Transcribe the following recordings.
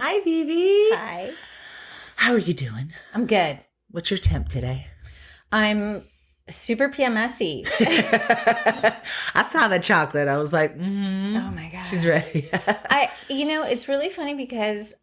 Hi, Vivi. Hi. How are you doing? I'm good. What's your temp today? I'm super PMS-y. I saw the chocolate. I was like, Oh my God. She's ready. It's really funny because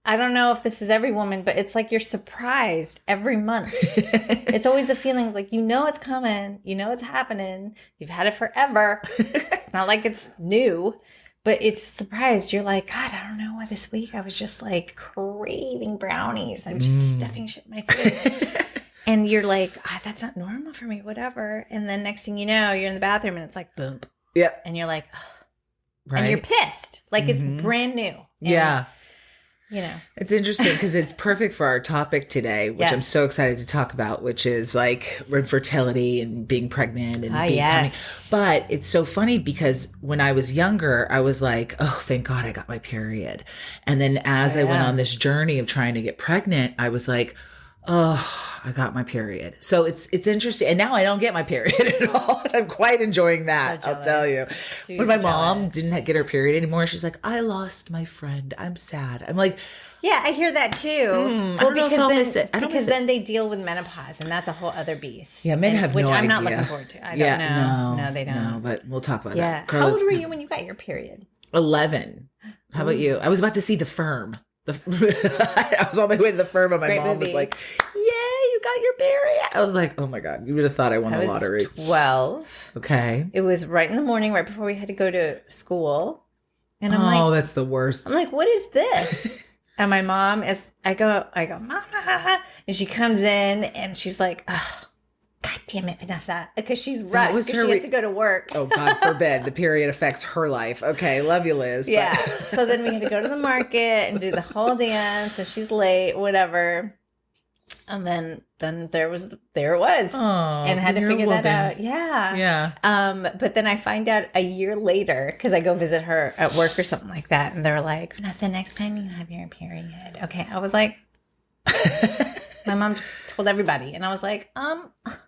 I don't know if this is every woman, but it's like you're surprised every month. It's always the feeling like, it's coming, it's happening. You've had it forever. It's not like it's new, but it's surprised. You're like, God, I don't know why this week I was just like craving brownies. I'm just stuffing shit in my face. And you're like, that's not normal for me, whatever. And then next thing you know, you're in the bathroom and it's like, boom. Yep. And you're like, Right. And you're pissed. Like it's brand new. And, It's interesting because it's perfect for our topic today, which Yes. I'm so excited to talk about, which is like infertility and being pregnant and being coming. But it's so funny because when I was younger, I was like, oh, thank God I got my period. And then as I went on this journey of trying to get pregnant, I was like, oh, I got my period. So it's interesting. And now I don't get my period at all. I'm quite enjoying that, I'll tell you. When my mom didn't get her period anymore, she's like, I lost my friend. I'm sad. I'm like, yeah, I hear that too. I don't know if I'll miss it. Because then they deal with menopause, and that's a whole other beast. Yeah, men have no idea. Which I'm not looking forward to. I don't know. No, they don't. No, but we'll talk about that. How old were you when you got your period? 11. How about you? I was about to see The Firm. I was on my way to The Firm, and my mom was like, "Yay, you got your period!" I was like, "Oh my God, you would have thought I won the lottery." 12. Okay. It was right in the morning, right before we had to go to school, and I'm like, that's the worst. I'm like, "What is this?" And my mom I go, Mama, and she comes in and she's like, "Oh, God damn it, Vanessa," because she's rushed because she has to go to work. Oh, God forbid the period affects her life. Okay, love you, Liz. Yeah. So then we had to go to the market and do the whole dance, and she's late, whatever. And then there it was. Oh, and I had to figure that out. Yeah. Yeah. But then I find out a year later, because I go visit her at work or something like that, and they're like, Vanessa, next time you have your period. Okay. I was like, my mom just told everybody. And I was like,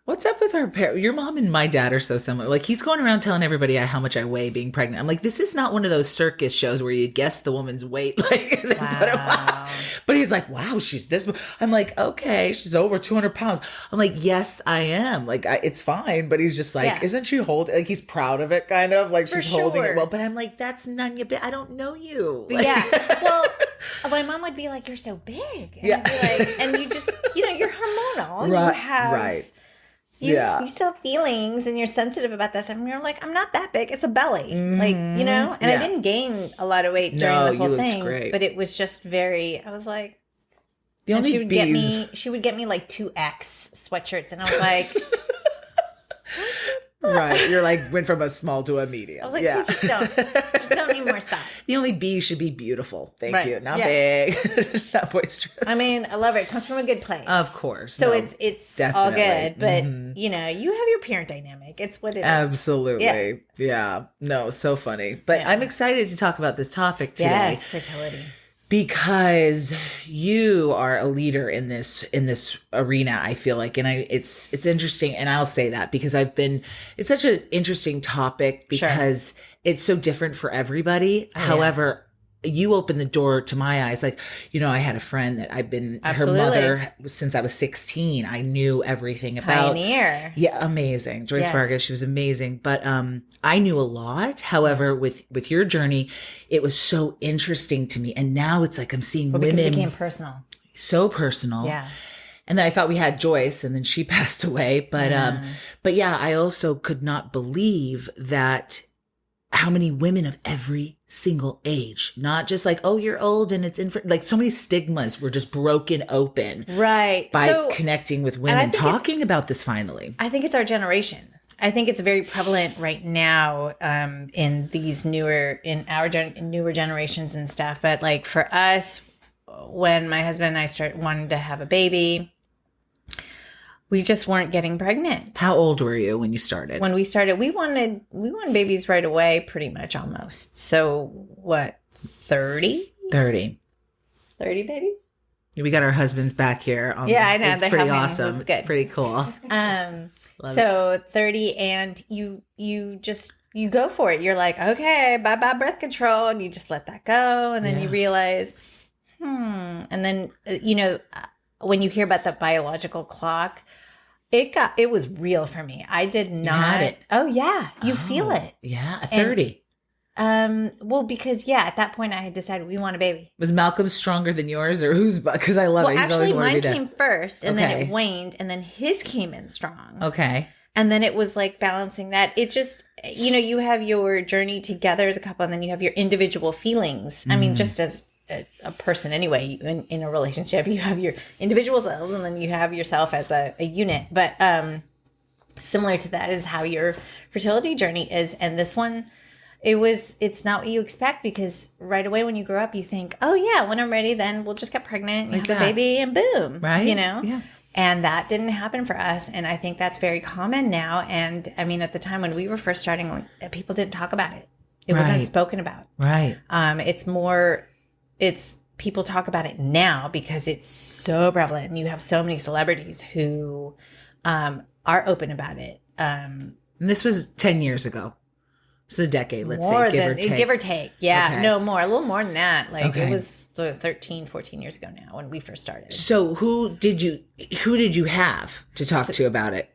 what's up with her parents? Your mom and my dad are so similar. Like, he's going around telling everybody how much I weigh being pregnant. I'm like, this is not one of those circus shows where you guess the woman's weight. Like, wow. But he's like, wow, she's this. I'm like, okay, she's over 200 pounds. I'm like, yes, I am. Like, it's fine. But he's just like, isn't she holding? Like, he's proud of it, kind of. Like, she's holding it well. But I'm like, that's none your I don't know you. Like, yeah. Well, my mom would be like, you're so big. And I'd be like, and you just, you're hormonal. Right. You have, right. You still have feelings and you're sensitive about this. And you're like, I'm not that big. It's a belly. Like, and I didn't gain a lot of weight during the whole thing. Great. But it was just I was like, she would get me like 2X sweatshirts. And I was like, right. You're like, went from a small to a medium. I was like, we just don't need more stuff. The only B should be beautiful. Thank you. Not big, not boisterous. I mean, I love it. It comes from a good place. Of course. So it's all good. But, you have your parent dynamic. It's what it is. Absolutely. Yeah. No, so funny. But I'm excited to talk about this topic today. Yes, fertility. Because you are a leader in this arena, I feel like, and it's interesting, and I'll say that because it's such an interesting topic because it's so different for everybody. However, you opened the door to my eyes. Like, I had a friend that I've been her mother since I was 16. I knew everything about. Pioneer. Yeah, amazing. Joyce Vargas, she was amazing. But I knew a lot. However, with your journey, it was so interesting to me. And now it's like I'm seeing women. It became personal. So personal. Yeah. And then I thought we had Joyce, and then she passed away. But I also could not believe that how many women of every single age, not just like, oh, you're old and it's like so many stigmas were just broken open. Right. By connecting with women, talking about this finally. I think it's our generation. I think it's very prevalent right now in these newer generations and stuff. But like for us, when my husband and I wanted to have a baby, we just weren't getting pregnant. How old were you when you started? When we started, we wanted babies right away, pretty much almost. So what, 30? 30, baby? We got our husbands back here. I know. It's pretty awesome. It's good. It's pretty cool. So 30, and you just you go for it. You're like, okay, bye-bye birth control. And you just let that go. And then you realize, And then, when you hear about the biological clock, it was real for me. I did not. You had it. Oh, yeah. You feel it. Yeah. At 30. Well, because at that point I had decided we want a baby. Was Malcolm stronger than yours, or whose? Because I love it. He's actually, mine came first, and then it waned, and then his came in strong. Okay. And then it was like balancing that. It just, you have your journey together as a couple, and then you have your individual feelings. I mean, just as a person anyway, in a relationship, you have your individual selves, and then you have yourself as a unit. But similar to that is how your fertility journey is. And this one, it's not what you expect, because right away when you grow up, you think, oh yeah, when I'm ready, then we'll just get pregnant, and have a baby, and boom. Right. Yeah. And that didn't happen for us. And I think that's very common now. And I mean, at the time when we were first starting, people didn't talk about it. It wasn't spoken about. Right. It's people talk about it now because it's so prevalent, and you have so many celebrities who are open about it. And this was 10 years ago. It's a decade, let's say, give or take. Yeah, okay. No, more, a little more than that. Like it was 13, 14 years ago now when we first started. So who did you have to talk to about it?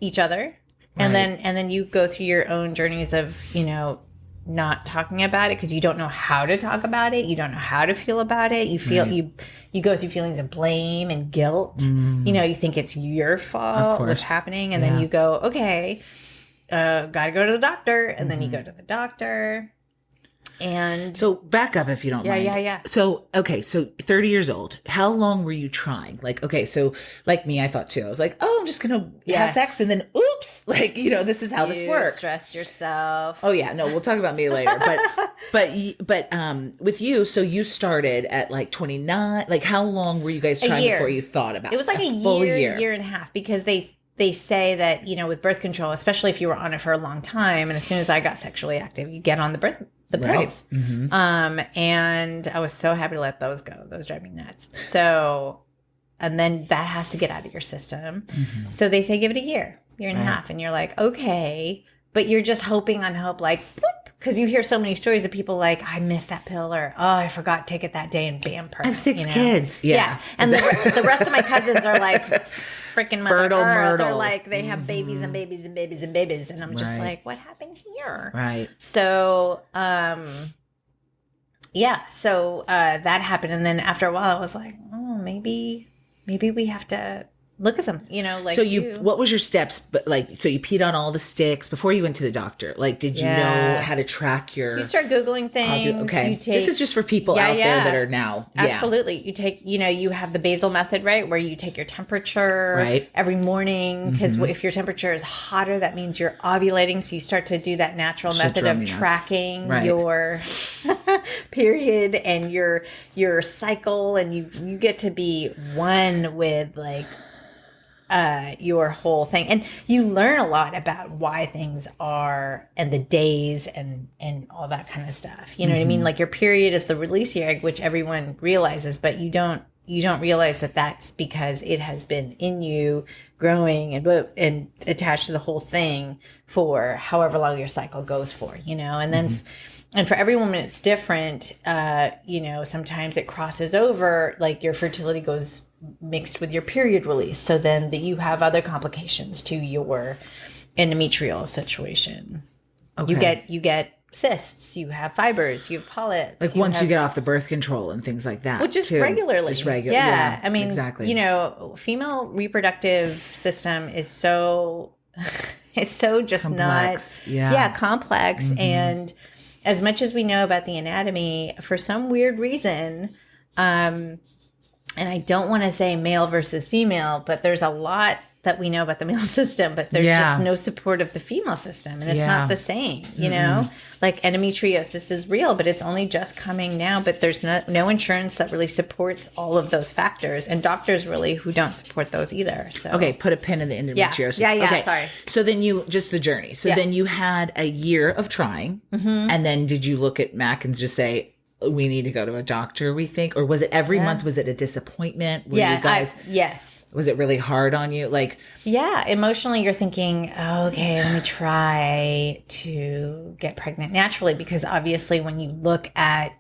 Each other. Right. And then you go through your own journeys of, not talking about it because you don't know how to talk about it. You don't know how to feel about it. You feel you go through feelings of blame and guilt. You think it's your fault what's happening, and then you go, okay, gotta go to the doctor, and then you go to the doctor. And so back up if you don't mind. Yeah. So, okay. So 30 years old, how long were you trying? Like, okay. So like me, I thought too, I was like, oh, I'm just going to have sex. And then, oops, like, this is how this works. Stressed yourself. Oh yeah. No, we'll talk about me later. But with you, so you started at like 29, like how long were you guys trying before you thought about it? It was like a full year and a half, because they say that, with birth control, especially if you were on it for a long time, and as soon as I got sexually active, you get on the pills. Right. And I was so happy to let those go. Those drive me nuts. So, and then that has to get out of your system. So they say give it a year and a half, and you're like, okay, but you're just hoping on hope, like, because you hear so many stories of people like, I missed that pill, or oh, I forgot to take it that day, and bam, perfect. I have 6 kids. Yeah. And the rest of my cousins are like freaking fertile myrtle. They're like, they have babies and babies and babies and babies, and I'm just like, what happened here? Right. So so that happened, and then after a while I was like, oh, maybe we have to look at something, like. So what was your steps? But so you peed on all the sticks before you went to the doctor. Like, did you know how to track your? You start Googling things. Okay, this is just for people out there that are now. Absolutely, you take. You have the basal method, right, where you take your temperature every morning, because if your temperature is hotter, that means you're ovulating. So you start to do that natural method of tracking your period and your cycle, and you get to be one with your whole thing, and you learn a lot about why things are, and the days, and all that kind of stuff. You know what I mean? Like, your period is the release of your egg, which everyone realizes, but you don't realize that that's because it has been in you, growing and attached to the whole thing for however long your cycle goes for. And then. And for every woman, it's different. Sometimes it crosses over, like your fertility goes mixed with your period release. So then you have other complications to your endometrial situation. Okay. You get cysts, you have fibers, you have polyps. Like once you get off the birth control and things like that. Well, just regularly. Just regular. Yeah. I mean, exactly. Female reproductive system is so, it's so just complex. Complex. And as much as we know about the anatomy, for some weird reason, and I don't want to say male versus female, but there's a lot that we know about the male system, but there's just no support of the female system, and it's not the same, Like endometriosis is real, but it's only just coming now, but there's no insurance that really supports all of those factors, and doctors really who don't support those either. So okay, put a pin in the endometriosis. Yeah, okay. Sorry. So then just the journey. So then you had a year of trying, and then did you look at Mac and just say, we need to go to a doctor, we think? Or was it every month? Was it a disappointment? Were you guys, yes. Was it really hard on you? Like, yeah, emotionally you're thinking, oh, okay, let me try to get pregnant naturally, because obviously when you look at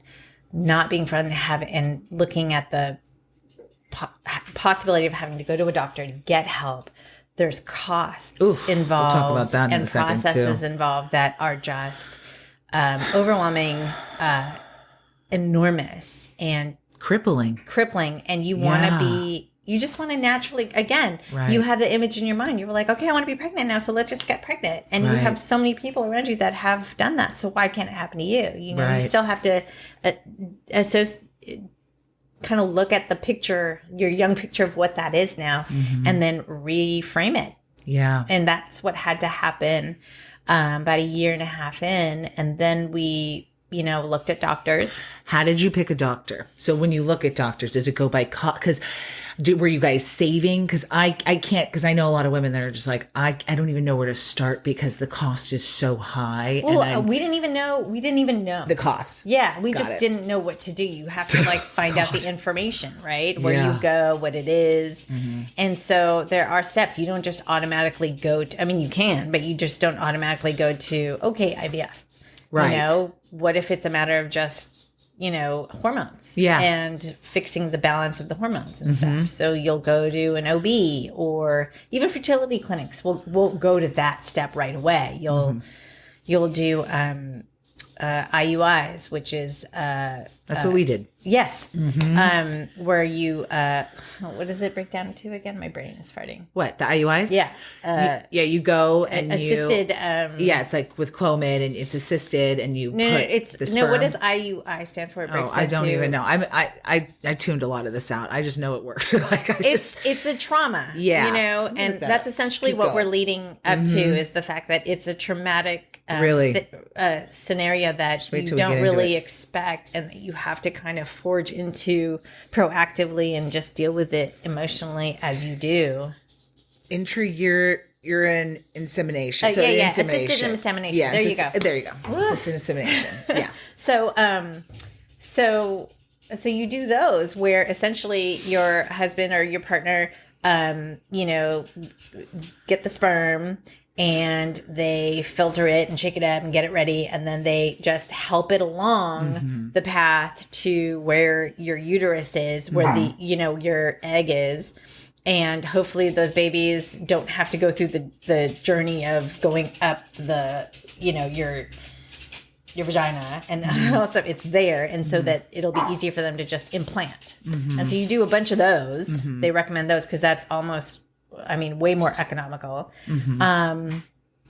not being pregnant and looking at the possibility of having to go to a doctor to get help, there's costs involved. We'll talk about that in a second, and processes involved that are just overwhelming, enormous, and crippling. And you want to you just want to naturally, again, you have the image in your mind. You were like, okay, I want to be pregnant now, so let's just get pregnant. And you have so many people around you that have done that. So why can't it happen to you? You know, you still have to kind of look at the picture, your young picture of what that is now, and then reframe it. Yeah. And that's what had to happen about a year and a half in. And then we, looked at doctors. How did you pick a doctor? So when you look at doctors, does it go by because were you guys saving? Because I can't, because I know a lot of women that are just like, I don't even know where to start because the cost is so high. Well, and we didn't even know the cost. Yeah, we just didn't know what to do. You have to find out the information, right? Where you go, what it is. And so there are steps. You don't just automatically go to, I mean, you can, but you just don't automatically go to, okay, IVF. Right. What if it's a matter of just, hormones and fixing the balance of the hormones and stuff. So you'll go to an OB, or even fertility clinics will go to that step right away. You'll do IUIs, which is that's what we did. Yes. Where you what does it break down to again? My brain is farting. What, the IUIs? Yeah. You go and assisted it's like with Clomid, and it's assisted, and you put the sperm. What does IUI stand for? I don't even know. I tuned a lot of this out. I just know it works. It's a trauma. Yeah. And that's essentially what we're leading up to, is the fact that it's a traumatic scenario that you don't really expect, and that you have to kind of forge into proactively and just deal with it emotionally as you do. Urine insemination. Assisted insemination. Yeah, there you go. Assisted insemination. Yeah. So you do those where essentially your husband or your partner, get the sperm, and they filter it and shake it up and get it ready. And then they just help it along the path to where your uterus is, where your egg is. And hopefully those babies don't have to go through the journey of going up the, your vagina. And also it's there. And so that it'll be easier for them to just implant. And so you do a bunch of those. They recommend those because that's almost, way more economical. And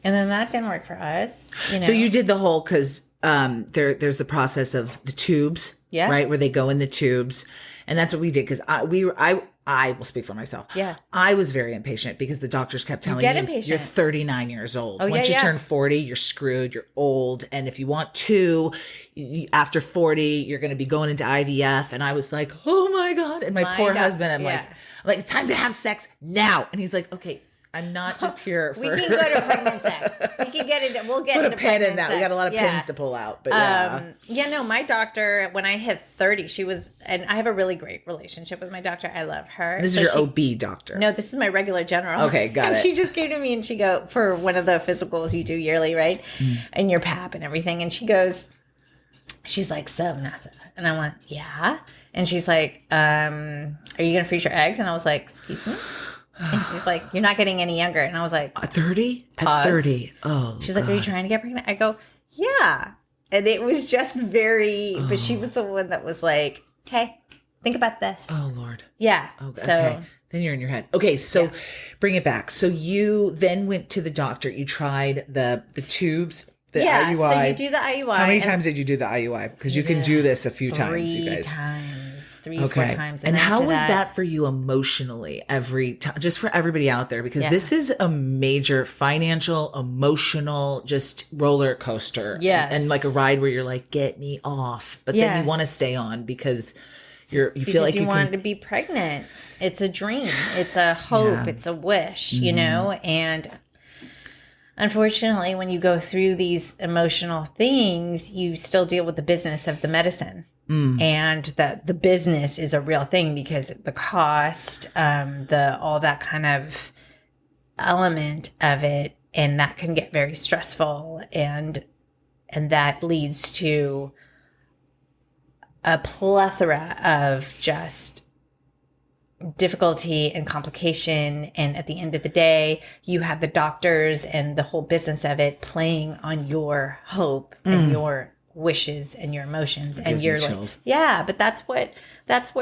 then that didn't work for us. So you did the whole, because there's the process of the tubes, right? Where they go in the tubes. And that's what we did, because I will speak for myself. Yeah. I was very impatient because the doctors kept telling me, you're 39 years old. Once you turn 40, you're screwed. You're old. And if you want two, after 40, you're going to be going into IVF. And I was like, oh my God. And my poor husband, I'm like, it's time to have sex now. And he's like, okay, I'm not just here for... We can go to pregnant sex. We can get into... We'll get into put a pin in that. Sex. We got a lot of pins to pull out. But my doctor, when I hit 30, she was... And I have a really great relationship with my doctor. I love her. This is your OB doctor? No, this is my regular general. Okay, got it. She just came to me and she go, for one of the physicals you do yearly, right? And your PAP and everything. And she's like, so Vanessa. And I went, yeah. And she's like, are you going to freeze your eggs? And I was like, excuse me? And she's like, you're not getting any younger. And I was like, 30? Pause. At 30. Oh, she's like, are you trying to get pregnant? I go, yeah. And it was just but she was the one that was like, hey, think about this. Oh, Lord. Yeah. Okay. So then you're in your head. Okay. So bring it back. So you then went to the doctor. You tried the tubes. The IUI. So you do the IUI. How many times did you do the IUI? Because you can do this a few times, you guys. 4 times. And how was that for you emotionally every time? Just for everybody out there, because this is a major financial, emotional, just roller coaster. Yes. And like a ride where you're like, get me off. But then you want to stay on because you feel like you want to be pregnant. It's a dream. It's a hope. It's a wish, and unfortunately, when you go through these emotional things, you still deal with the business of the medicine. and that the business is a real thing because the cost, all that kind of element of it, and that can get very stressful, and that leads to a plethora of just difficulty and complication. And at the end of the day, you have the doctors and the whole business of it playing on your hope and your wishes and your emotions. And you're like, yeah, but that's where, that's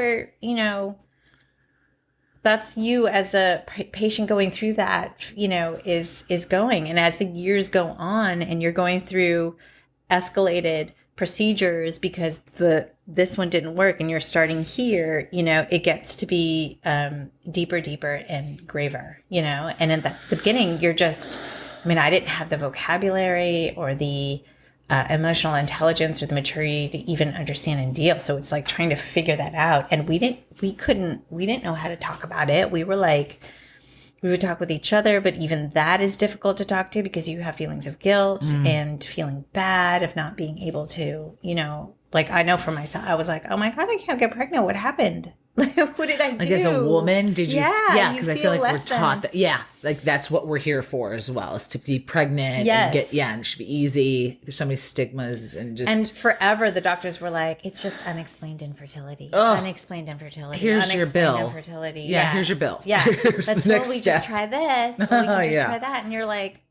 you as a patient going through that, is going. And as the years go on and you're going through escalated procedures because this one didn't work and you're starting here, it gets to be deeper and graver, and in the beginning you're just, I didn't have the vocabulary or the emotional intelligence or the maturity to even understand and deal. So it's like trying to figure that out. And we didn't know how to talk about it. We were like, we would talk with each other, but even that is difficult to talk to because you have feelings of guilt and feeling bad of not being able to, like I know for myself, I was like, oh my God, I can't get pregnant. What happened? What did I do? Like as a woman, did you? Yeah, because I feel like we're taught that. Yeah, like that's what we're here for as well, is to be pregnant. Yes. And it should be easy. There's so many stigmas and forever the doctors were like, it's just unexplained infertility. Unexplained infertility. Here's your bill. Infertility. Yeah, here's your bill. Yeah, that's we just try this. We can just try that, and you're like,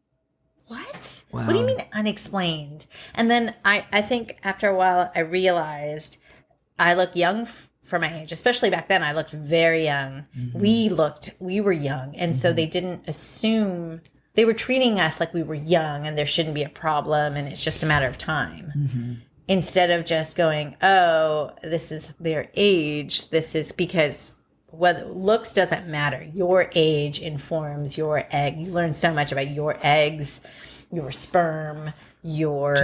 what? Wow. What do you mean unexplained? And then I think after a while I realized I look young for my age, especially back then. I looked very young. We were young. And so they didn't assume, they were treating us like we were young and there shouldn't be a problem and it's just a matter of time. Instead of just going, oh, this is their age. This is because looks doesn't matter. Your age informs your egg. You learn so much about your eggs, your sperm, your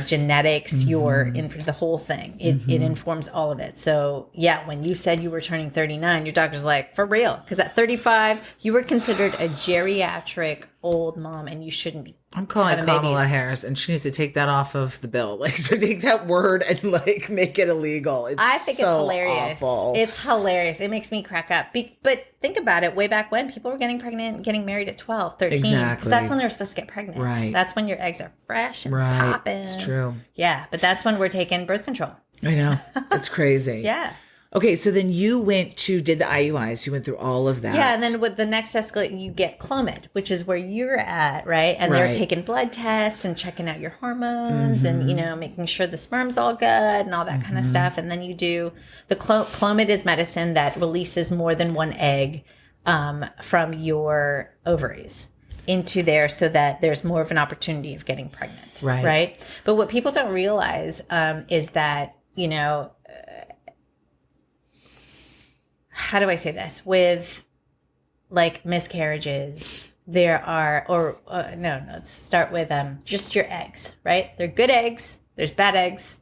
genetics, the whole thing. It informs all of it. So yeah, when you said you were turning 39, your doctor's like, for real? Because at 35, you were considered a geriatric old mom and you shouldn't be. I'm calling Kamala Harris and she needs to take that off of the bill. Like, to take that word and like make it illegal. I think it's hilarious. Awful. It's hilarious. It makes me crack up. But think about it. Way back when, people were getting pregnant and getting married at 12, 13. Exactly. Because that's when they were supposed to get pregnant. Right. That's when your eggs are fresh and popping. It's true. Yeah. But that's when we're taking birth control. I know. It's crazy. Yeah. Okay, so then you did the IUIs. You went through all of that. Yeah, and then with the next escalate, you get Clomid, which is where you're at, right? And they're taking blood tests and checking out your hormones and, making sure the sperm's all good and all that kind of stuff. And then you do, the Clomid is medicine that releases more than one egg from your ovaries into there so that there's more of an opportunity of getting pregnant, right? But what people don't realize is that, how do I say this? With like miscarriages, there are, let's start with just your eggs, right? They're good eggs, there's bad eggs,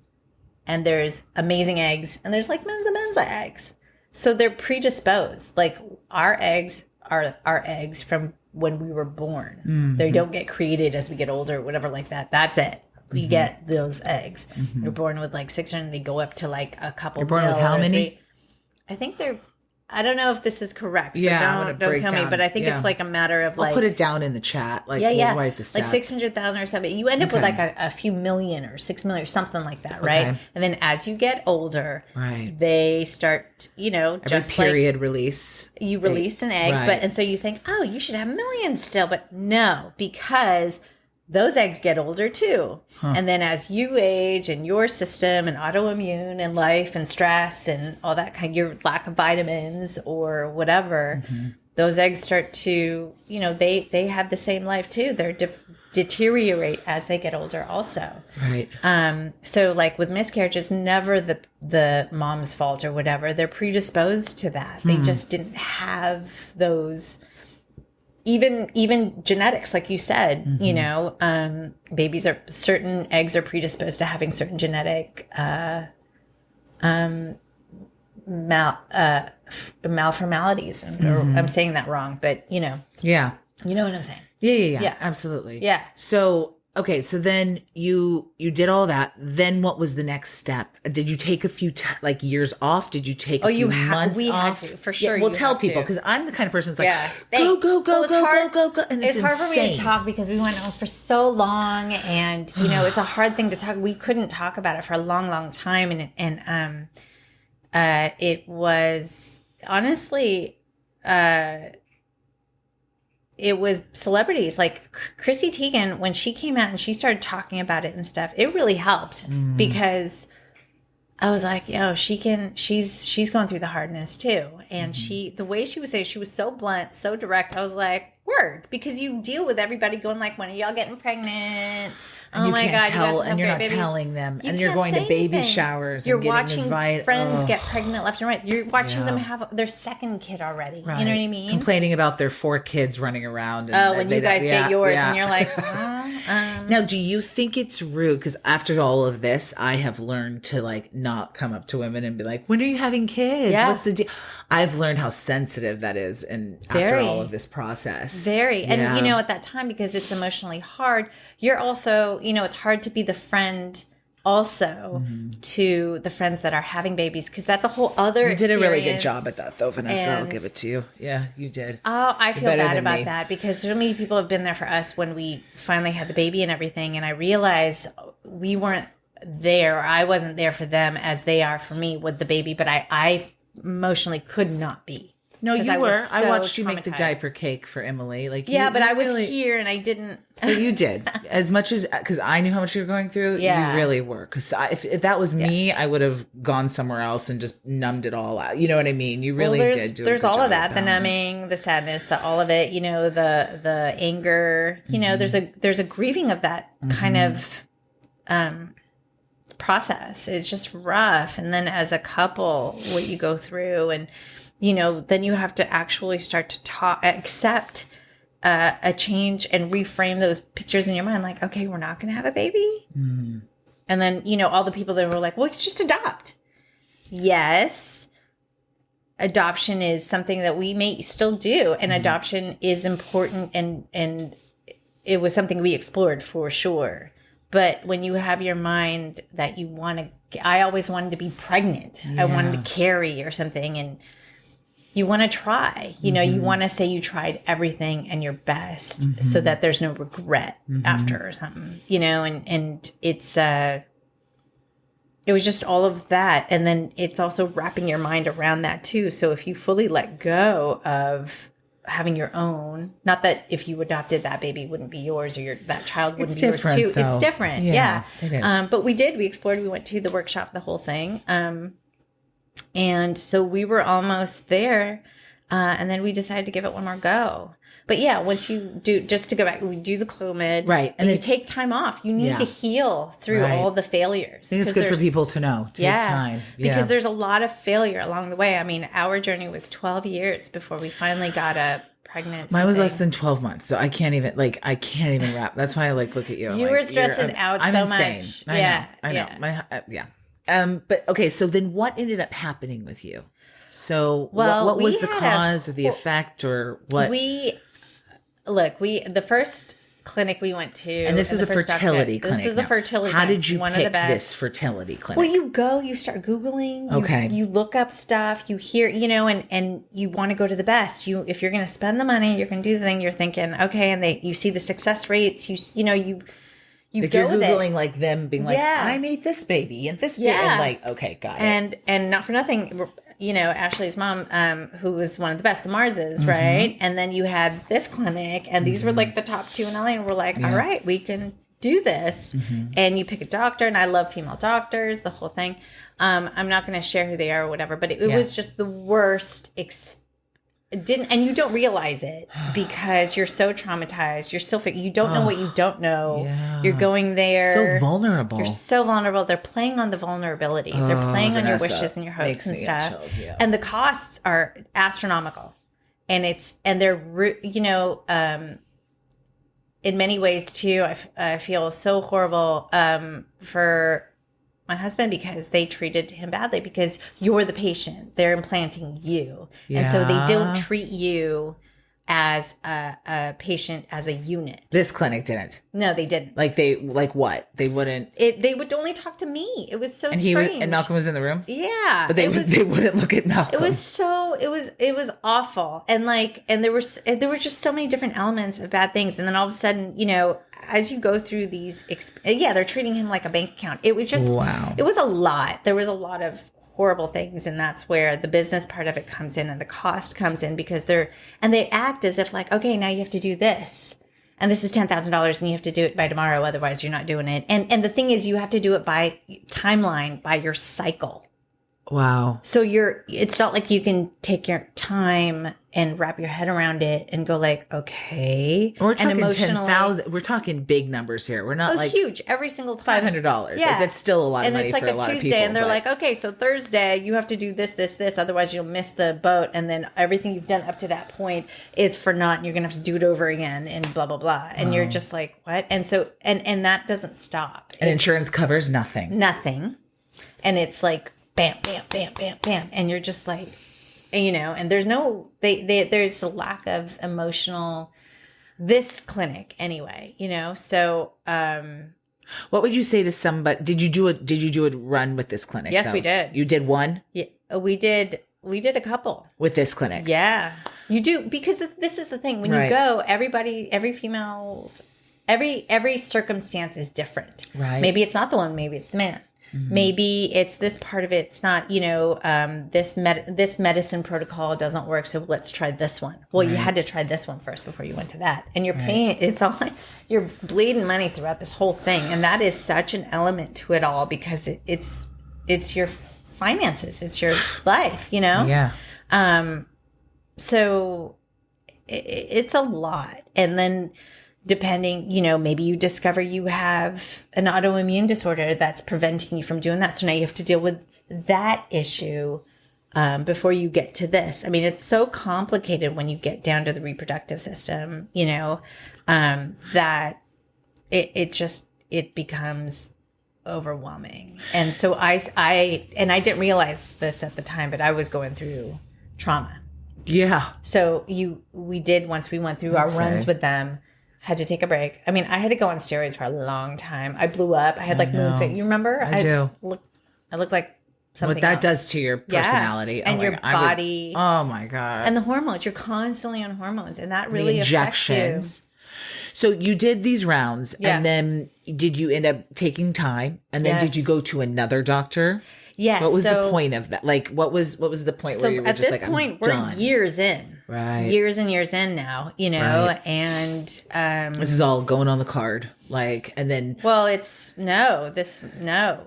and there's amazing eggs, and there's like menza eggs. So they're predisposed. Like our eggs are our eggs from when we were born. They don't get created as we get older, whatever like that. That's it. We get those eggs. You're born with like 600, they go up to like a couple. You're born with how many? I think I don't know if this is correct. So yeah, don't tell me, but I think it's like a matter of I'll put it down in the chat. Like, we'll write the stats. Like 600,000 or something. You end up with like a few million or 6 million or something like that, right? Okay. And then as you get older, they start, every just period like release. You release an egg, and so you think, oh, you should have millions still, but no, because those eggs get older too. And then as you age and your system and autoimmune and life and stress and all that your lack of vitamins or whatever, those eggs start to, they have the same life too. They're deteriorate as they get older also. Right. So like with miscarriages, never the mom's fault or whatever. They're predisposed to that. They just didn't have those. Even genetics, like you said, babies certain eggs are predisposed to having certain genetic malformalities. I'm saying that wrong, but Yeah. you know what I'm saying. Yeah, absolutely. Yeah. So okay, so then you did all that. Then what was the next step? Did you take a few like years off? Did you take a few months we off? had to, for sure. Yeah, well, tell people, because I'm the kind of person that's like, go, go, and it's hard insane. for me to talk because we went on for so long, and it's a hard thing to talk. We couldn't talk about it for a long, long time, and it was honestly. It was celebrities like Chrissy Teigen, when she came out and she started talking about it and stuff, it really helped because I was like, yo, she's going through the hardness too. And the way she was saying, she was so blunt, so direct. I was like, word, because you deal with everybody going like, when are y'all getting pregnant? And you can't tell, and you're not telling them, and you're going to baby showers. You're and getting watching invited. friends get pregnant left and right. You're watching them have their second kid already. Right. You know what I mean? Complaining about their 4 kids running around. And when you guys get yours, and you're like, Now, do you think it's rude? Because after all of this, I have learned to like not come up to women and be like, "When are you having kids? Yeah. What's the deal?" I've learned how sensitive that is, and after all of this process, and at that time, because it's emotionally hard, you're also, it's hard to be the friend also to the friends that are having babies, because that's a whole other You did a really good job at that, though, Vanessa. I'll give it to you. Yeah, you did. Oh, I feel bad about that, because so many people have been there for us when we finally had the baby and everything, and I realized we weren't there. I wasn't there for them as they are for me with the baby, but I emotionally could not be. No, you were. I watched you make the diaper cake for Emily. Like, but I was here and I didn't. But you did as much as, because I knew how much you were going through. Yeah. You really were. Because if that was me, I would have gone somewhere else and just numbed it all out. You know what I mean? You really did do. There's all of that: the numbing, the sadness, all of it. The anger. There's a grieving of that kind of process. It's just rough. And then as a couple, what you go through, and then you have to actually start to accept a change and reframe those pictures in your mind. Like, okay, we're not going to have a baby. And then, all the people that were like, well, just adopt. Yes. Adoption is something that we may still do. And adoption is important. And it was something we explored for sure. But when you have your mind that you want to, I always wanted to be pregnant. Yeah. I wanted to carry or something. And you want to try, you want to say you tried everything and your best so that there's no regret after or something, and it's, it was just all of that. And then it's also wrapping your mind around that too. So if you fully let go of having your own, not that if you adopted that baby wouldn't be yours, or that child wouldn't be yours too. Though. It's different. Yeah. It is. But we explored, we went to the workshop, the whole thing. And so we were almost there. And then we decided to give it one more go. But yeah, once you do, just to go back, we do the Clomid. Right. And you take time off. You need to heal through all the failures. I think it's good for people to know. Take time. Yeah. Because there's a lot of failure along the way. I mean, our journey was 12 years before we finally got a pregnancy. Mine was less than 12 months. So I can't even wrap. That's why I look at you. You were stressing out so insane. much. I know. But okay. So then what ended up happening with you? So what was the cause or the effect, or what? The first clinic we went to, and this is a fertility clinic. This is a fertility clinic. How did you pick this fertility clinic? Well, you start Googling, you look up stuff, you hear, and you want to go to the best. If you're going to spend the money, you're going to do the thing, you're thinking, okay, and you see the success rates, you like go you're with Googling it. Like them being like, I made this baby and this baby, and like, okay, got it. And not for nothing, Ashley's mom, who was one of the best, the Marses, right? And then you had this clinic, and these were like the top 2 in LA, and we're like, all right, we can do this. And you pick a doctor, and I love female doctors, the whole thing. I'm not going to share who they are or whatever, but it was just the worst and you don't realize it because you're so traumatized. You don't know what you don't know. Yeah. You're going there. So vulnerable. You're so vulnerable. They're playing on the vulnerability. They're playing on your wishes and your hopes and stuff. Chills, and the costs are astronomical. And they're, in many ways too, I feel so horrible for my husband, because they treated him badly, because you're the patient. They're implanting you. And so they don't treat you as a patient as a unit. This clinic didn't. No, they didn't. Like what? They wouldn't. They would only talk to me. It was so strange. And Malcolm was in the room. Yeah, but they wouldn't look at Malcolm. It was awful, and there were just so many different elements of bad things, and then all of a sudden, as you go through these, they're treating him like a bank account. It was just wow. It was a lot. There was a lot of horrible things, and that's where the business part of it comes in and the cost comes in, because they act as if like, okay, now you have to do this, and this is $10,000 and you have to do it by tomorrow, otherwise you're not doing it. And the thing is, you have to do it by timeline, by your cycle. Wow. So it's not like you can take your time and wrap your head around it and go like, okay. We're talking 10,000. We're talking big numbers here. We're not like huge every single time. $500. Yeah. Like, that's still a lot of money for a lot of people. And it's like a Tuesday, and they're like, okay, so Thursday you have to do this, this, this, otherwise you'll miss the boat, and then everything you've done up to that point is for naught, and you're gonna have to do it over again, and blah blah blah. And you're just like, what? And so and that doesn't stop. And insurance covers nothing. Nothing. And it's like bam, bam, bam, bam, bam. And you're just like, and there's there's a lack of emotional, this clinic anyway, so, what would you say to somebody? Did you do a run with this clinic? Yes, we did. You did one? Yeah, we did a couple with this clinic. Yeah, you do, because this is the thing. When you go, every female's, every circumstance is different. Right. Maybe it's not the one, maybe it's the man. Mm-hmm. Maybe it's this part of it. It's not, this medicine protocol doesn't work, so let's try this one. Well, you had to try this one first before you went to that. And you're paying, you're bleeding money throughout this whole thing. And that is such an element to it all, because it's your finances. It's your life, Yeah. So it's a lot. And then, depending, maybe you discover you have an autoimmune disorder that's preventing you from doing that. So now you have to deal with that issue before you get to this. I mean, it's so complicated when you get down to the reproductive system, that it becomes overwhelming. And so I didn't realize this at the time, but I was going through trauma. Yeah. So once we went through our runs with them, had to take a break. I mean, I had to go on steroids for a long time. I blew up. I had moon face. You remember? I do. I looked like something what that else. does to your personality. Yeah. And your body. Oh my God. And the hormones. You're constantly on hormones. And that really affects you. So you did these rounds. Yeah. And then did you end up taking time? And then did you go to another doctor? Yes. What was the point of that? Like, what was the point where you were just like, I'm done? At this point, we're years in. Right. Years and years in now, right. And this is all going on the card. And then well,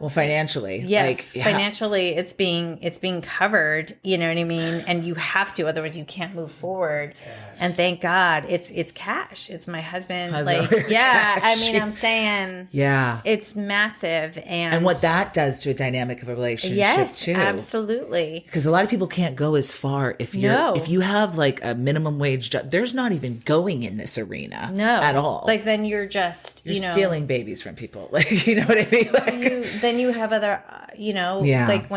financially. Yeah. Financially it's being covered, you know what I mean? And you have to, otherwise you can't move forward. Cash. And thank God it's cash. It's my husband cash. I mean, I'm saying it's massive. And what that does to a dynamic of a relationship too. Absolutely. Because a lot of people can't go as far if you have like a minimum wage job. There's not even going in this arena at all. Like then you're stealing babies from people. You know what I mean? Then you have other, like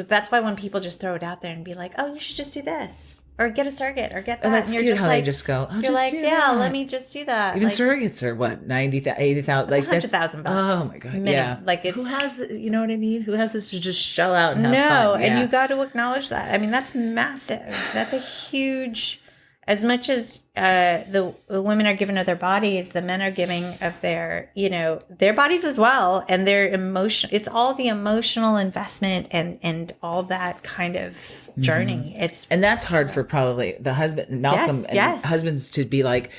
that's why when people just throw it out there and be like, oh, you should just do this or get a surrogate or get that. That's and you're cute just how like, they just go, you're just like, do yeah, that. let me just do that. Even surrogates are what, 90,000, 80,000? Like that's $100,000. Oh my God. Minimum. Yeah. Like who has the, you know what I mean? Who has this to just shell out and have fun? No. And you got to acknowledge that. I mean, that's massive. That's a huge, as much as the women are giving of their bodies, the men are giving of their bodies as well, and their emotion. It's all the emotional investment and all that kind of journey. And that's hard for probably the husband, Malcolm, and husbands to be like,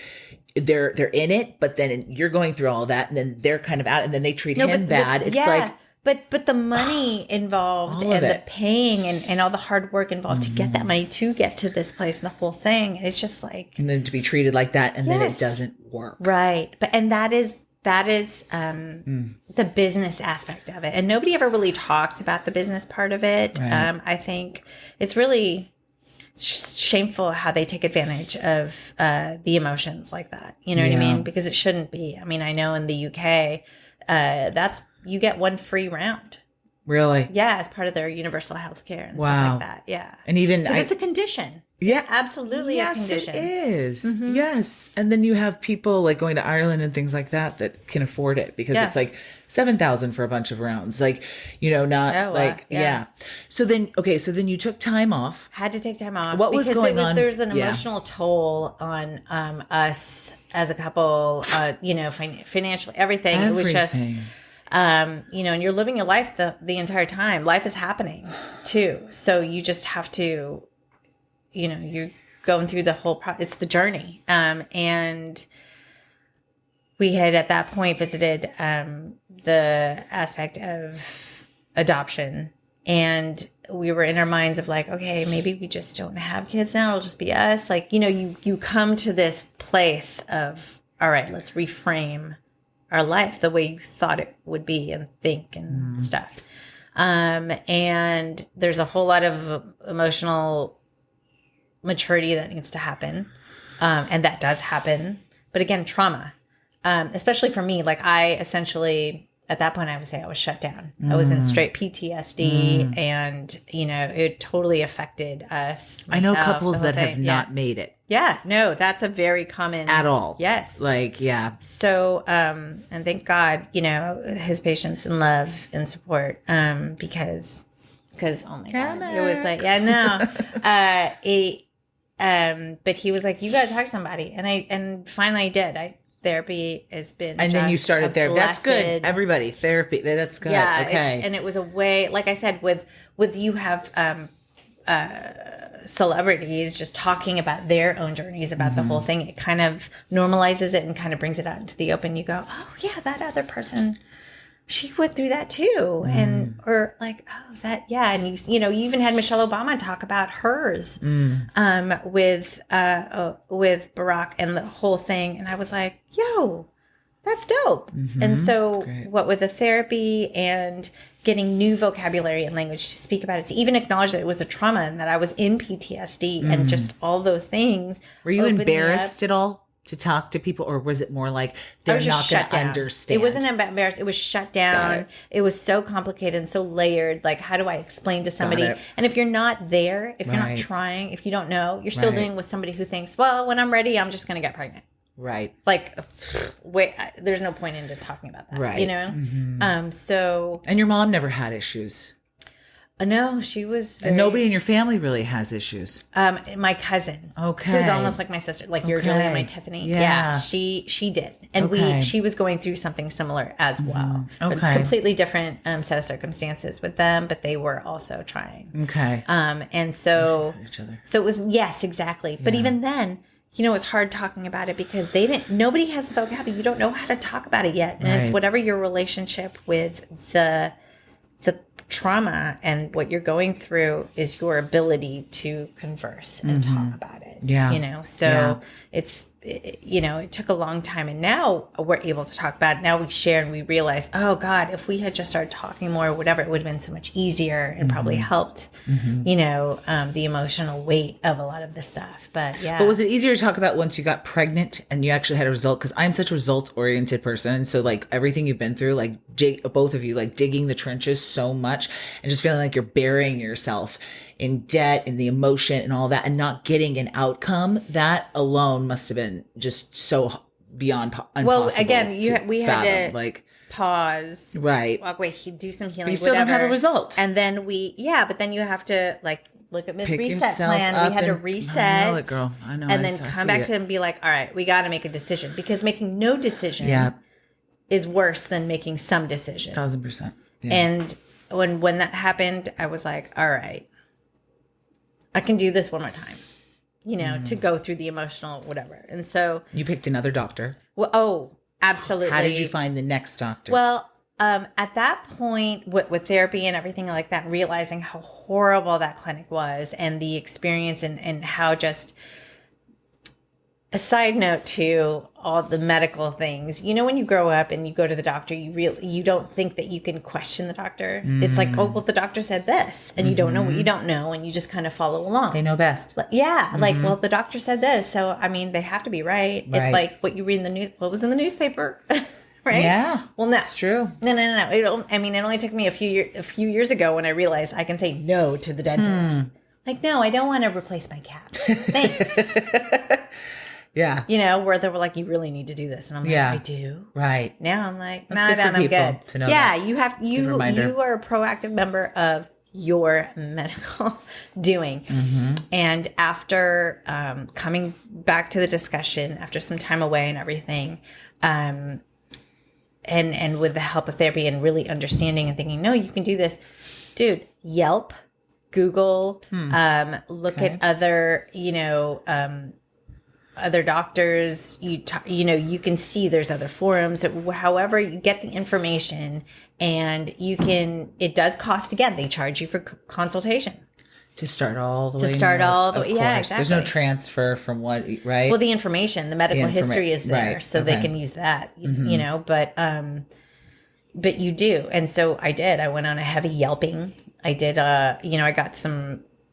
they're in it, but then you're going through all that, and then they're kind of out, and then they treat him bad. It's like. But the money involved and the paying and all the hard work involved to get that money to get to this place and the whole thing, it's just like, and then to be treated like that, and then it doesn't work, right? But that is the business aspect of it, and nobody ever really talks about the business part of it. Right. I think it's really shameful how they take advantage of the emotions like that. You know what I mean? Because it shouldn't be. I mean, I know in the UK, you get one free round. Really? Yeah, as part of their universal health care and stuff like that. Yeah. And even it's a condition. Yeah. Absolutely a condition. Yes, it is. Yes. And then you have people like going to Ireland and things like that can afford it because it's like 7,000 for a bunch of rounds. Like, not like, So then you took time off. Had to take time off. What was going on? There's an emotional toll on us as a couple, financially, everything. It was just, and you're living your life the entire time. Life is happening too. So you just have to, you're going through the whole it's the journey. And we had at that point visited the aspect of adoption, and we were in our minds of like, okay, maybe we just don't have kids now. It'll just be us. Like, you come to this place of, all right, let's reframe our life the way you thought it would be and think and stuff. And there's a whole lot of emotional maturity that needs to happen. And that does happen. But again, trauma, especially for me, like I essentially, at that point, I would say I was shut down. I was in straight PTSD and, it totally affected us. Myself, I know couples that have not made it. Yeah, no, that's a very common. At all. Yes. Like, yeah. So, and thank God, his patience and love and support, because oh my God, it was like, but he was like, you got to talk to somebody. And finally I did. Therapy has been. And then you started therapy. That's good. Everybody, therapy. That's good. Yeah. Okay. And it was a way, like I said, with you have, celebrities just talking about their own journeys about the whole thing. It kind of normalizes it and kind of brings it out into the open. You go, oh yeah, that other person, she went through that too. And, or like, oh that, yeah. And you even had Michelle Obama talk about hers, with Barack and the whole thing. And I was like, yo, that's dope. And so what with the therapy and getting new vocabulary and language to speak about it, to even acknowledge that it was a trauma and that I was in PTSD and just all those things. Were you embarrassed at all to talk to people, or was it more like they're not going to understand? It wasn't embarrassed. It was shut down. It was so complicated and so layered. Like, how do I explain to somebody? And if you're not there, if you're not trying, if you don't know, you're still dealing with somebody who thinks, well, when I'm ready, I'm just going to get pregnant. Right. Like, wait, there's no point into talking about that. Right. So. And your mom never had issues. No, she was. And nobody in your family really has issues. My cousin. Okay. Who's almost like my sister, like your Julie and my Tiffany. Yeah. She did, and she was going through something similar as well. Okay. A completely different set of circumstances with them, but they were also trying. Okay. And so. Each other. So it was exactly. But even then. It's hard talking about it because nobody has the vocabulary. You don't know how to talk about it yet. And it's whatever your relationship with the trauma and what you're going through is your ability to converse and talk about it. Yeah. So it took a long time, and now we're able to talk about it. Now we share and we realize, oh God, if we had just started talking more or whatever, it would have been so much easier and probably helped, the emotional weight of a lot of this stuff. But yeah. But was it easier to talk about once you got pregnant and you actually had a result? Because I'm such a results oriented person. So like everything you've been through, like both of you, like digging the trenches so much and just feeling like you're burying yourself in debt and the emotion and all that and not getting an outcome, that alone must have been just so beyond impossible. Well, again, we had to pause, right? Walk away, do some healing. But you still don't have a result, and then but then you have to look at Miss Reset Plan. We had to reset. I know it, girl. I know. And then come back to it and be like, all right, we got to make a decision, because making no decision is worse than making some decision. 1,000%. Yeah. And when that happened, I was like, all right, I can do this one more time, to go through the emotional whatever. And so you picked another doctor. Well, absolutely. How did you find the next doctor? Well, at that point with therapy and everything like that, realizing how horrible that clinic was and the experience and how just a side note to all the medical things, when you grow up and you go to the doctor, you don't think that you can question the doctor. It's like, oh, well, the doctor said this, and you don't know what you don't know, and you just kind of follow along. They know best. Yeah. Like, well, the doctor said this, so I mean, they have to be right. It's like what you read in the news, what was in the newspaper. Right? Yeah. Well, no. It's true. No. It only took me a few years ago when I realized I can say no to the dentist. Like, no, I don't want to replace my cap. Thanks. Yeah. You know, where they were like, you really need to do this. And I'm like, I do. Right. Now I'm like, That's nah, good for I'm people good. to know yeah, that. you are a proactive member of your medical doing. And after coming back to the discussion, after some time away and everything, and with the help of therapy and really understanding and thinking, no, you can do this. Dude, Yelp, Google, look at other, other doctors, you can see there's other forums, however you get the information, and it does cost, again, they charge you for consultation. To start all the way. Yeah, exactly. There's no transfer from what, right? Well, the information, the medical history is there, so they can use that, but you do. And so I did. I went on a heavy Yelping. I did, I got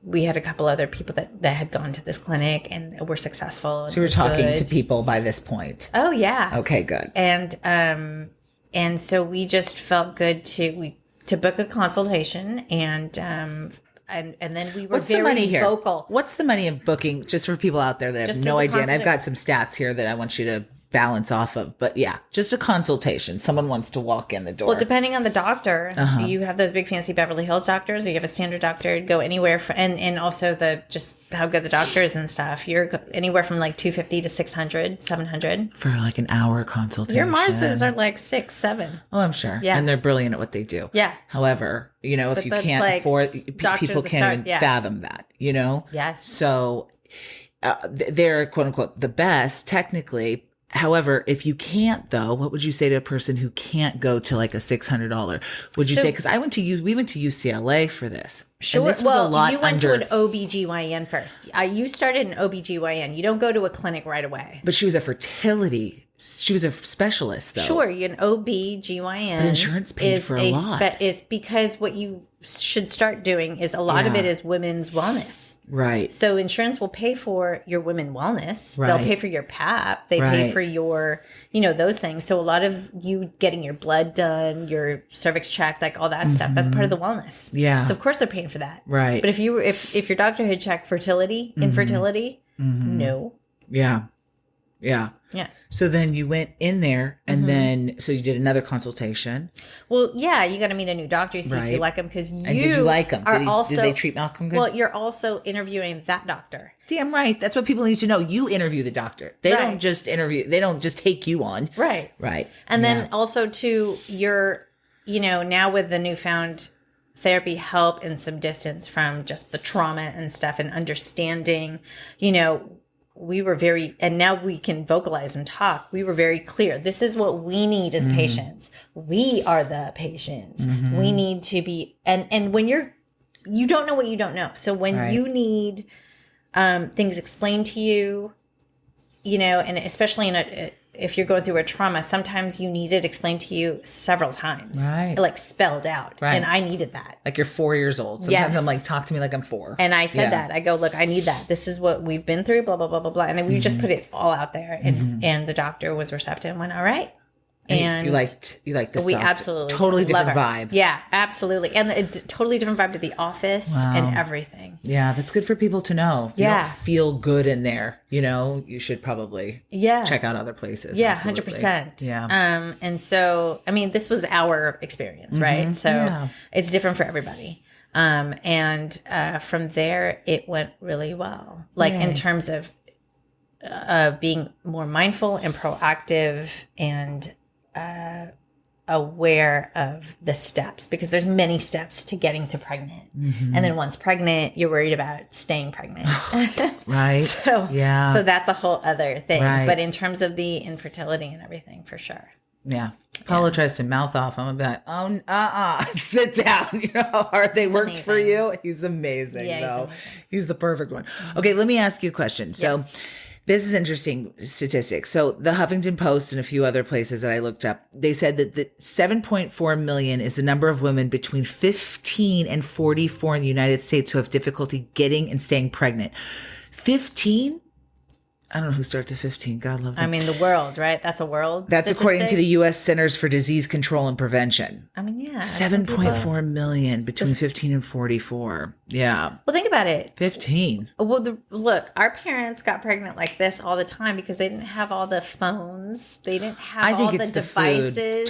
we had a couple other people that had gone to this clinic and were successful. So you were talking to people by this point. Oh, yeah. Okay, good. And so we just felt good to book a consultation, and then we were very vocal. What's the money of booking, just for people out there that have no idea? And I've got some stats here that I want you to balance off of, but yeah, just a consultation. Someone wants to walk in the door. Well, depending on the doctor, you have those big fancy Beverly Hills doctors, or you have a standard doctor. Go anywhere and also just how good the doctor is and stuff. You're anywhere from like $250 to $600, $700 for like an hour consultation. Your Marses are like $6, $7. Oh, I'm sure. Yeah, and they're brilliant at what they do. Yeah. However, if you can't afford, people can't even fathom that. Yes. So they're quote unquote the best technically. However, if you can't, though, what would you say to a person who can't go to like a $600? Would you say, because we went to UCLA for this. Sure. And this was a lot you went to an OBGYN first. You started an OBGYN. You don't go to a clinic right away. But she was a fertility. She was a specialist, though. Sure, you're an OBGYN. But insurance paid for a lot. It's because what you should start doing is a lot of it is women's wellness. Right. So insurance will pay for your women wellness. Right. They'll pay for your PAP. They pay for your, those things. So a lot of you getting your blood done, your cervix checked, like all that stuff, that's part of the wellness. Yeah. So of course they're paying for that. Right. But if your doctor had checked fertility, infertility, no. Yeah. Yeah. Yeah. So then you went in there and then, so you did another consultation. Well, yeah, you got to meet a new doctor, see if you like them, because And did you like them? Did they treat Malcolm good? Well, you're also interviewing that doctor. Damn right. That's what people need to know. You interview the doctor. They don't just interview. They don't just take you on. Right. Right. And then also too, you're, now with the newfound therapy help and some distance from just the trauma and stuff and understanding, we were and now we can vocalize and talk. We were very clear. This is what we need as patients. We are the patients. We need to be, and when you don't know what you don't know. So when you need things explained to you, and especially if you're going through a trauma, sometimes you need it explained to you several times. Right. Like spelled out. Right. And I needed that. Like you're 4 years old. Sometimes I'm like, talk to me like I'm 4. And I said that. I go, look, I need that. This is what we've been through, blah, blah, blah, blah, blah. And we just put it all out there. And the doctor was receptive and went, all right. And you liked this we doctor. absolutely Totally different vibe. Yeah, absolutely. And a totally different vibe to the office and everything. Yeah, that's good for people to know. If you don't feel good in there, you should probably check out other places. Yeah, absolutely. 100%. Yeah. And so, this was our experience, right? So it's different for everybody. And from there, it went really well. Like in terms of being more mindful and proactive and aware of the steps, because there's many steps to getting to pregnant. And then once pregnant, you're worried about staying pregnant. Right. So that's a whole other thing. Right. But in terms of the infertility and everything, for sure. Yeah. Paulo tries to mouth off. I'm about, sit down. How hard they worked for you. He's amazing, though. He's the perfect one. Okay, let me ask you a question. So this is interesting statistics. So the Huffington Post and a few other places that I looked up, they said that the 7.4 million is the number of women between 15 and 44 in the United States who have difficulty getting and staying pregnant. 15? I don't know who starts at 15. God love them. I mean, the world, right? That's a world That's statistic. according to the U.S. Centers for Disease Control and Prevention. I mean, yeah. 7.4 million between 15 and 44. Yeah. Well, think about it. 15. Well, look, our parents got pregnant like this all the time because they didn't have all the phones. They didn't have all the devices. They didn't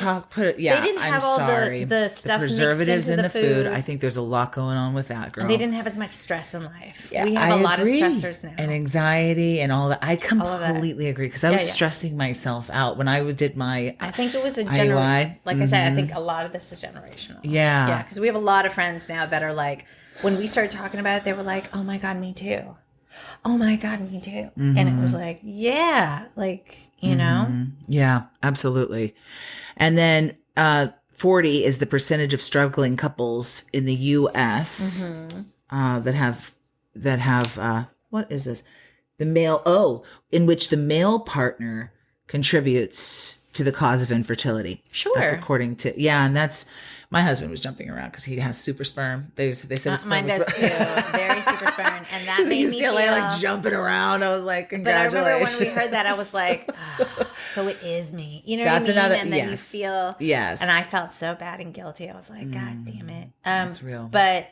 have all the stuff preservatives mixed into in the food. I think there's a lot going on with that, girl. And they didn't have as much stress in life. Yeah, we have a lot of stressors now. And anxiety and all that. I completely agree because I was stressing myself out when I did my I think it was a general. Like I said, I think a lot of this is generational. Yeah. Yeah, because we have a lot of friends now that are like, when we started talking about it, they were like, oh my God, me too. Oh my God, me too. And it was like, yeah, like, you know? Yeah, absolutely. And then 40 is the percentage of struggling couples in the U.S. That have what is this? In which the male partner contributes to the cause of infertility. Sure. That's according to, and that's, my husband was jumping around because he has super sperm. They said mine does too. Very super sperm. And that made me feel like jumping around. I was like, congratulations. But I remember when we heard that, I was like, oh, so it is me. You know what I mean? And then you feel, and I felt so bad and guilty. I was like, God damn it. That's real. But,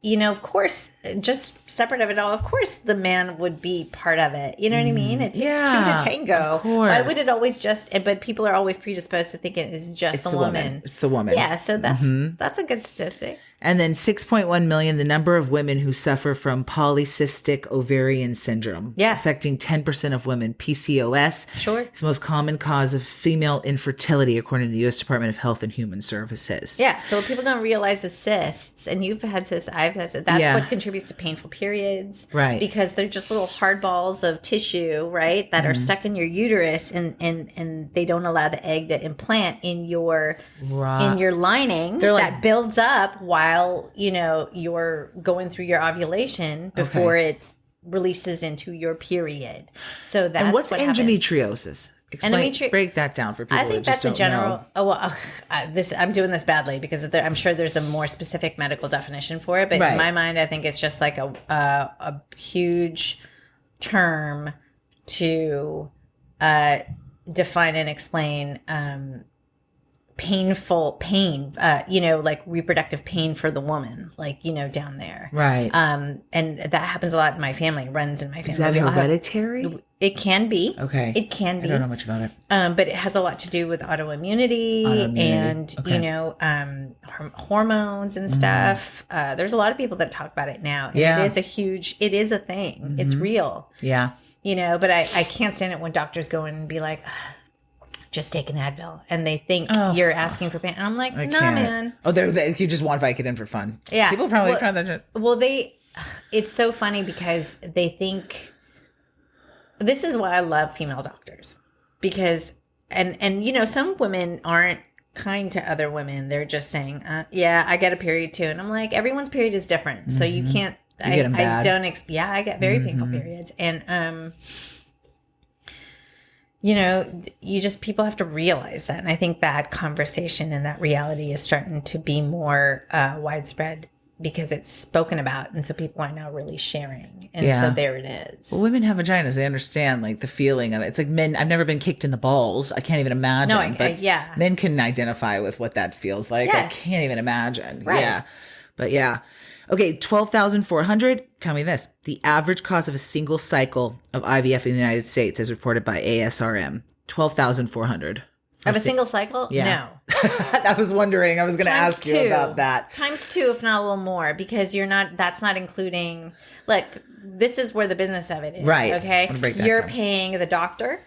you know, of course, just separate of it all, of course, the man would be part of it. You know what I mean? It takes two to tango. Of course. Why would it always but people are always predisposed to think it is just the woman. It's the woman. Yeah, so that's a good statistic. And then 6.1 million, the number of women who suffer from polycystic ovarian syndrome. Yeah. Affecting 10% of women. PCOS. Sure. It's the most common cause of female infertility, according to the U.S. Department of Health and Human Services. Yeah. So people don't realize the cysts, and you've had cysts, I've had cysts. That's what contributes to painful periods. Right. Because they're just little hard balls of tissue, right, that are stuck in your uterus, and they don't allow the egg to implant in your lining that builds up while you're going through your ovulation before it releases into your period. So that's and what's endometriosis? Break that down for people. I think that's a general. I'm doing this badly because I'm sure there's a more specific medical definition for it. But in my mind, I think it's just like a huge term to define and explain pain, like reproductive pain for the woman, down there. Right. And that happens a lot in my family, runs in my family. Is that hereditary? It can be. Okay. It can be. I don't know much about it. But it has a lot to do with autoimmunity. And, hormones and stuff. There's a lot of people that talk about it now. And it is a thing. It's real. Yeah. But I can't stand it when doctors go in and be like, just take an Advil, and they think you're asking for pain. And I'm like, man. Oh, you just want Vicodin for fun. Yeah. People probably try that shit. Well, it's so funny because they think, this is why I love female doctors, because, and some women aren't kind to other women. They're just saying, I get a period too. And I'm like, everyone's period is different. So you can't, you get them bad. I get very painful periods. And, people have to realize that. And I think that conversation and that reality is starting to be more widespread because it's spoken about. And so people are now really sharing. And so there it is. Well, women have vaginas. They understand the feeling of it. It's like men. I've never been kicked in the balls. I can't even imagine. But men can identify with what that feels like. Yes. I can't even imagine. Right. Yeah. But yeah. Okay, 12,400. Tell me this. The average cost of a single cycle of IVF in the United States, as reported by ASRM, 12,400. Of a single cycle? Yeah. No. I was wondering. I was going to ask you about that. Times two, if not a little more, because that's not including, look, this is where the business of it is. Right. Okay. You're paying the doctor.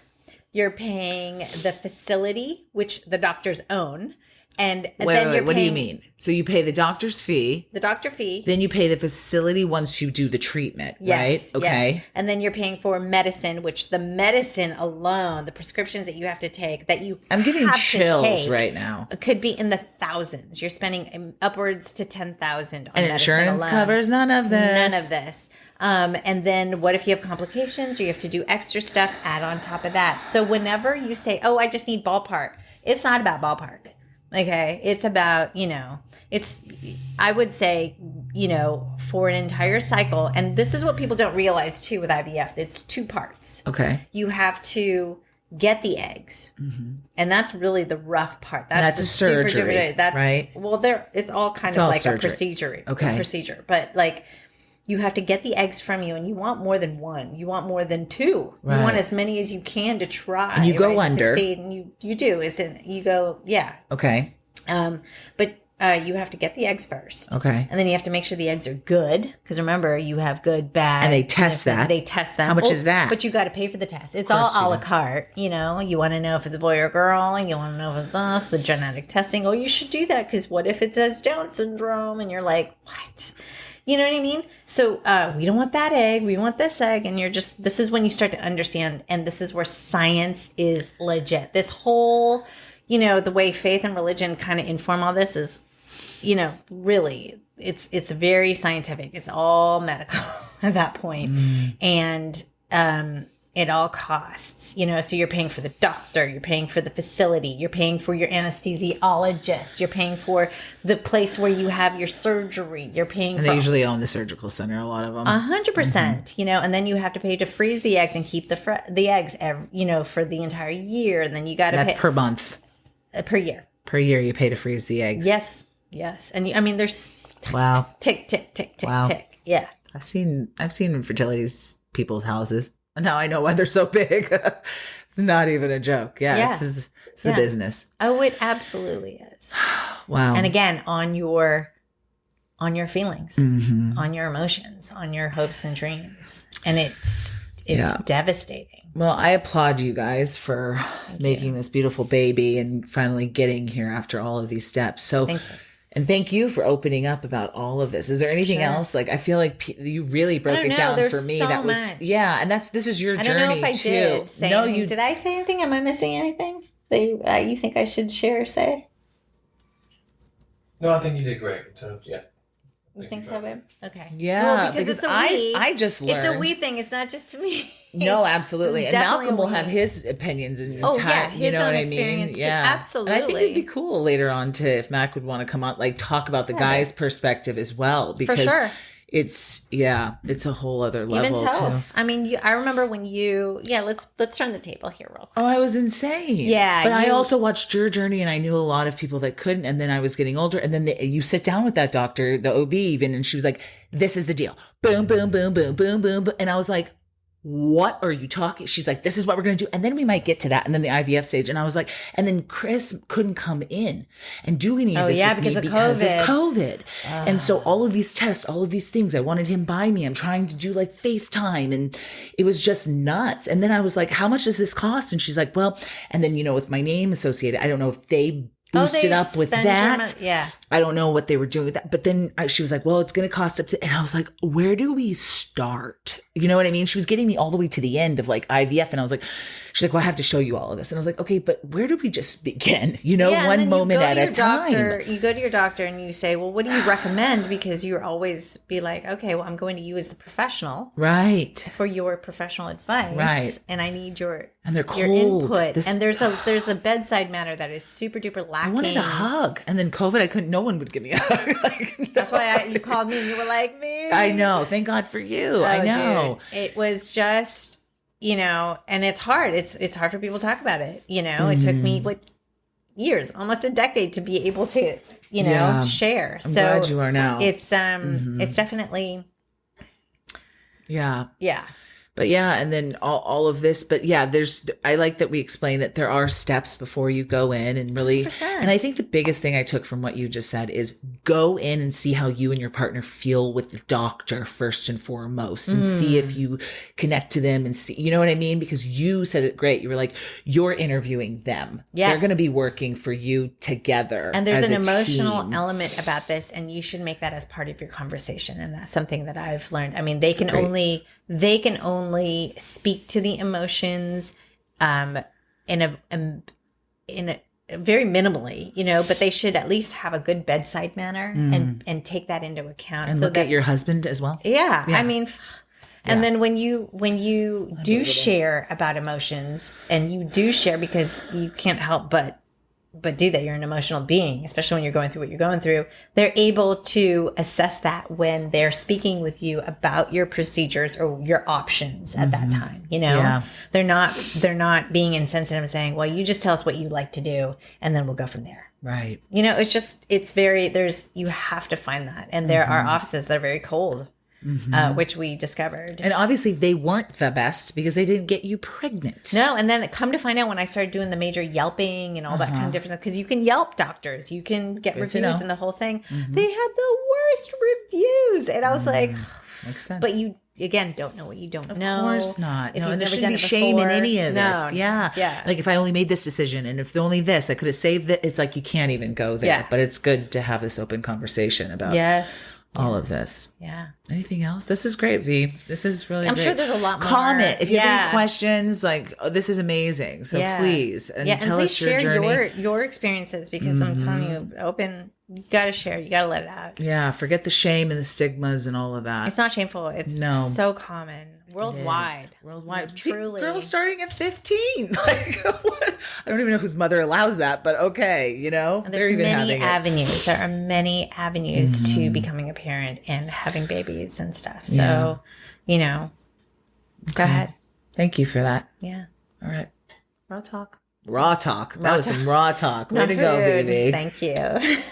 You're paying the facility, which the doctors own. And wait, what do you mean? So you pay the doctor's fee. The doctor fee. Then you pay the facility once you do the treatment, right? Okay. Yes. And then you're paying for medicine, which the medicine alone, the prescriptions that you have to take, I'm getting chills right now. Could be in the thousands. You're spending upwards to $10,000 on and insurance alone. Covers none of this. None of this. And then what if you have complications or you have to do extra stuff, add on top of that. So whenever you say, I just need ballpark, it's not about ballpark. Okay, it's about, I would say for an entire cycle. And this is what people don't realize too with IVF. It's 2 parts. Okay. You have to get the eggs. And that's really the rough part. That's a surgery, right? Well, it's all kind of like surgery. A procedure. But like, you have to get the eggs from you, and you want more than 1. You want more than 2. Right. You want as many as you can to try. And you go under. Succeed, and you do. You go, yeah. Okay. But you have to get the eggs first. Okay. And then you have to make sure the eggs are good. Because remember, you have good, bad. And they test that. They test them. How much is that? But you got to pay for the test. It's all a la carte. You want to know if it's a boy or girl. You want to know if it's this, the genetic testing. Oh, you should do that because what if it does Down syndrome? And you're like, what? You know what I mean? So we don't want that egg. We want this egg. And this is when you start to understand. And this is where science is legit. This whole, the way faith and religion kind of inform all this is, really, it's very scientific. It's all medical at that point. And it all costs, so you're paying for the doctor, you're paying for the facility, you're paying for your anesthesiologist, you're paying for the place where you have your surgery, you're paying and they usually own the surgical center, a lot of them. 100%, and then you have to pay to freeze the eggs and keep the eggs, for the entire year. And then you got to pay. That's per month. Per year. Per year you pay to freeze the eggs. Yes. And there's wow. Tick, tick, tick, tick, tick. Yeah. I've seen infertility's people's houses. Now I know why they're so big. It's not even a joke. Yeah. This is a business. Oh, it absolutely is. Wow. And again, on your feelings, on your emotions, on your hopes and dreams. And it's devastating. Well, I applaud you guys for making this beautiful baby and finally getting here after all of these steps. So thank you. And thank you for opening up about all of this. Is there anything else? Like, I feel like you really broke it down for me. So that was much. And this is your journey too. I don't know if I did say anything. Did I say anything? Am I missing anything that you think I should share or say? No, I think you did great. You think so, babe? Okay. Yeah, well, because it's a we. I just learned. It's a we thing. It's not just to me. No, absolutely. And Malcolm will have his opinions and his own experience too. Absolutely. And I think it'd be cool later on if Mac would want to come on, like talk about the guy's perspective as well, because for sure. It's a whole other level. Even tough. Too. I mean, I remember when let's turn the table here real quick. Oh, I was insane. Yeah. But I also watched your journey, and I knew a lot of people that couldn't. And then I was getting older, and then you sit down with that doctor, the OB even, and she was like, "This is the deal. Boom, boom, boom, boom, boom, boom." And I was like, what are you talking? She's like, this is what we're going to do. And then we might get to that. And then the IVF stage. And I was like, and then Chris couldn't come in and do any of this because of COVID. And so all of these tests, all of these things, I wanted him by me. I'm trying to do like FaceTime, and it was just nuts. And then I was like, how much does this cost? And she's like, well, and then, with my name associated, I don't know if they boosted up with that. I don't know what they were doing with that. But then she was like, well, it's going to cost up to, and I was like, where do we start? You know what I mean? She was getting me all the way to the end of like IVF. And I was like, she's like, well, I have to show you all of this. And I was like, okay, but where do we just begin? One moment at a time. You go to your doctor and you say, well, what do you recommend? Because you always be like, okay, well, I'm going to you as the professional. Right. For your professional advice. Right. And I need your input. And there's a bedside manner that is super duper lacking. I wanted a hug. And then COVID, no one would give me a hug. That's why you called me and you were like, me. I know. Thank God for you. I know. Dude, it was just, and it's hard. It's hard for people to talk about it. It took me like years, almost a decade to be able to, share. I'm glad you are now. It's it's definitely. Yeah. Yeah. But and then all of this, but I like that we explain that there are steps before you go in and really, 100%. And I think the biggest thing I took from what you just said is go in and see how you and your partner feel with the doctor first and foremost, and see if you connect to them and see, you know what I mean? Because you said it great. You were like, you're interviewing them. Yes. They're going to be working for you together. And there's as an emotional team. Element about this, and you should make that as part of your conversation. And that's something that I've learned. I mean, they can only speak to the emotions in a very minimally, but they should at least have a good bedside manner and take that into account. And look at your husband as well. Yeah. I mean, and then when you do share about emotions, and you do share because you can't help but but do they? You're an emotional being, especially when you're going through what you're going through. They're able to assess that when they're speaking with you about your procedures or your options at that time. You know, Yeah. they're not being insensitive and saying, well, you just tell us what you like to do and then we'll go from there. Right. You know, you have to find that. And there are offices that are very cold, which we discovered. And obviously they weren't the best because they didn't get you pregnant. No, and then come to find out when I started doing the major Yelping and all that kind of different stuff, because you can Yelp doctors, you can get reviews and the whole thing. They had the worst reviews. And I was like, makes sense. But you, again, don't know what you don't know. Of course not. If No, you've and there never shouldn't done be it shame in before. any of this. No. Yeah. Yeah. Like if I only made this decision and if only this, I could have saved it. It's like you can't even go there. Yeah. But it's good to have this open conversation about all of this. Yeah. Anything else? This is great, V. This is really I'm great. sure there's a lot more. Comment if you have any questions. Like, oh, this is amazing. So please, and tell please us your share journey. your experiences, because I'm telling you, you got to share. You got to let it out. Yeah, forget the shame and the stigmas and all of that. It's not shameful. It's so common worldwide. Worldwide. Truly. Girls starting at 15. Like, what? I don't even know whose mother allows that, but okay, you know? And there's many avenues. There are many avenues to becoming a parent and having babies and stuff. So, you know, go ahead. Thank you for that. Yeah. All right. Raw talk. Raw talk. That was some raw talk. Way to go, baby. Thank you.